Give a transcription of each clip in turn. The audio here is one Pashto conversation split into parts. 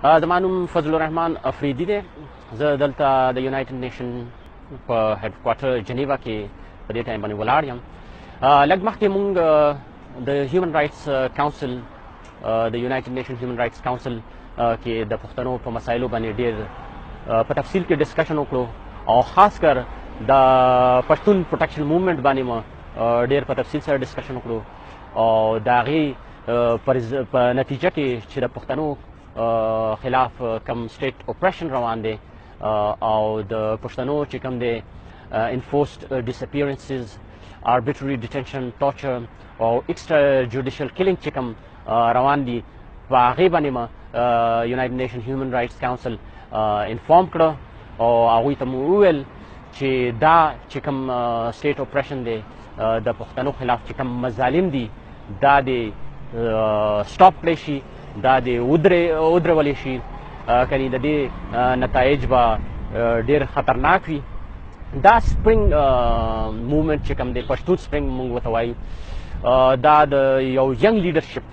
زما نوم فضل الرحمن افریدي دی. زه دلته د یونایټډ نیشن په هیډ کوارټر جنیوا کې په دې ټایم باندې ولاړ یم. لږ مخکې مونږ د هیومن رایټس کاونسل د یونایټډ نیشن هیومن رایټس کاونسل کې د پښتنو په مسایلو باندې ډېر په تفصیل کې ډسکشن وکړو او خاص کر د پښتون پروټیکشن موومنټ باندې مو ډېر په تفصیل سره ډسکشن وکړو او د هغې په نتیجه کې چې د پښتنو خلاف کم سټیټ اپریشن روان دی او د پښتنو چې کوم دی انفورسډ ډساپیرنسز arbitrary detention torture او extra judicial killing چې کوم روان دي په هغې باندې ما یونایټډ نیشن هیومن رایټس کاونسل انفارم کړه او هغوی ته مو وویل چې دا چې کوم سټیټ اپریشن دی د پښتنو خلاف چې کوم مظالم دي دا د سټاپ کړی شي، دا د ودرولی شي، کنې د دې نتایج به ډېر خطرناک وي. دا سپرینګ موومنټ چې کوم دی پښتون سپرینګ موږ ورته وایو، دا د یو ینګ لیډرشپ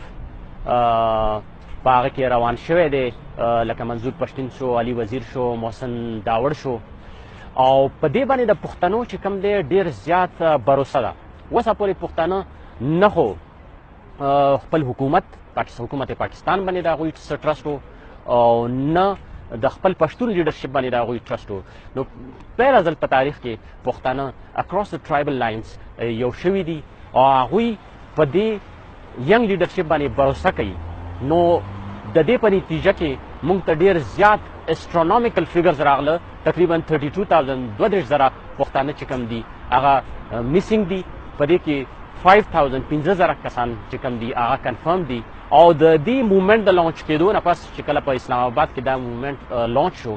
په هغه کې روان شوی دی، لکه منظور پښتین شو، علي وزیر شو، محسن داوړ شو او په دې باندې د پښتنو چې کوم دی ډېر زیات بروسه ده. اوسه پورې پښتانه نه خو خپل حکومت پاکستان باندې د هغوی څه ټرسټ و او نه د خپل پښتون لیډرشپ باندې د هغوی ټرسټ و. نو پیل ځل په تاریخ کې پښتانه اکراس د ټرایبل لاینز یو شوي دي او هغوی په دې ینګ لیډرشپ باندې بروسه کوي. نو د دې په نتیجه کې موږ ته ډېر زیات اسټرونامیکل فیګرز راغله، تقریبا 32,000 پښتانه چې کوم دي هغه میسنګ دي. په دې کې 5,000 کسان چې کوم دي هغه کنفرم دي او د دې موومنټ د لانچ کېدو نه پس چې کله په اسلام آباد کې دا موومنټ لانچ شو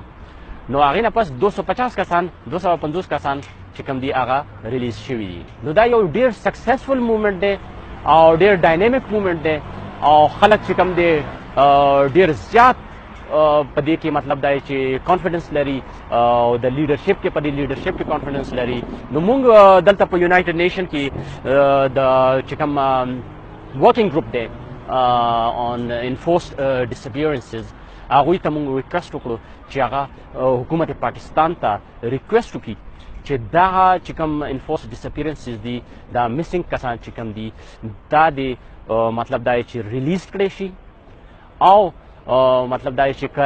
نو هغې نه پس 250 کسان چې کوم دي هغه ریلیز شوي دي. نو دا یو ډېر سکسسفل موومنټ دی او ډېر ډاینامیک موومنټ دی او خلک چې کوم دی ډېر زیات په دې کې مطلب دا چې کانفیډنس لري او د لیډرشپ کې په دې لیډرشپ کې کانفیډنس لري. نو موږ دلته په یونایټډ نیشن کې د چې کوم ورکینګ ګروپ دی on enforced disappearances هغوی ته موږ ریکویسټ وکړو چې هغه حکومت پاکستان ته ریکویسټ وکړي چې دغه چې کوم انفورسډ ډساپیرنسز دي، دا مسنګ کسان چې کوم دي دا د مطلب دا چې ریلیز کړی شي او مطلب دا چې که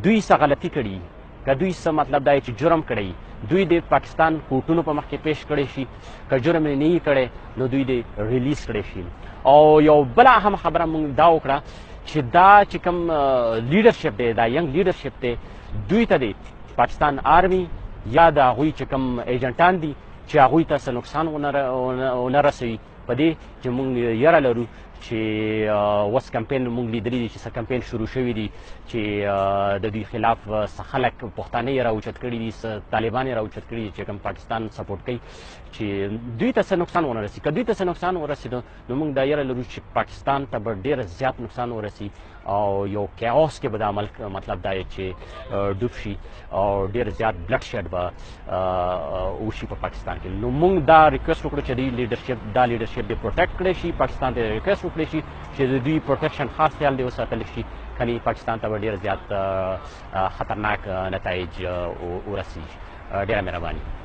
دوی څه غلطي کړي، که دوی څه مطلب دا چې جرم کړی دوی د پاکستان کوټونو په مخ کې پیش کړی شي، که جرم یې نه وي کړی نو دوی د ریلیز کړی شي. او یو بله اهم خبره موږ دا وکړه چې دا چې کوم لیډرشپ دی، دا ینګ لیډرشپ دی، دوی ته د پاکستان آرمي یا د هغوی چې کوم ایجنټان دي چې هغوی ته څه نقصان ونه رسوي. په دې چې موږ یره لرو چې اوس کمپین موږ لیدلی دي چې څه کمپین شروع شوي دي چې د دوی خلاف څه خلک پښتانه یې راوچت کړي دي، څه طالبان یې راوچت کړي دي چې کوم پاکستان سپورټ کوي چې دوی ته څه نقصان ونه رسي. که دوی ته څه نقصان ورسېدو نو موږ دا یره لرو چې پاکستان ته به ډېر زیات نقصان ورسي او یو کیاوس کې به دا عمل مطلب دا چې ډوب شي او ډېر زیات بلډ شیډ به وشي په پاکستان کې. نو موږ دا ریکویسټ وکړو چې دا لیډرشپ دې پروټیکټ کړی شي، پاکستان ته ریکویسټ وکړی شي چې د دوی پروټیکشن خاص خیال دې وساتلی شي، کنې پاکستان ته به ډېر زیات خطرناک نتایج ورسیږي. ډېره مهرباني.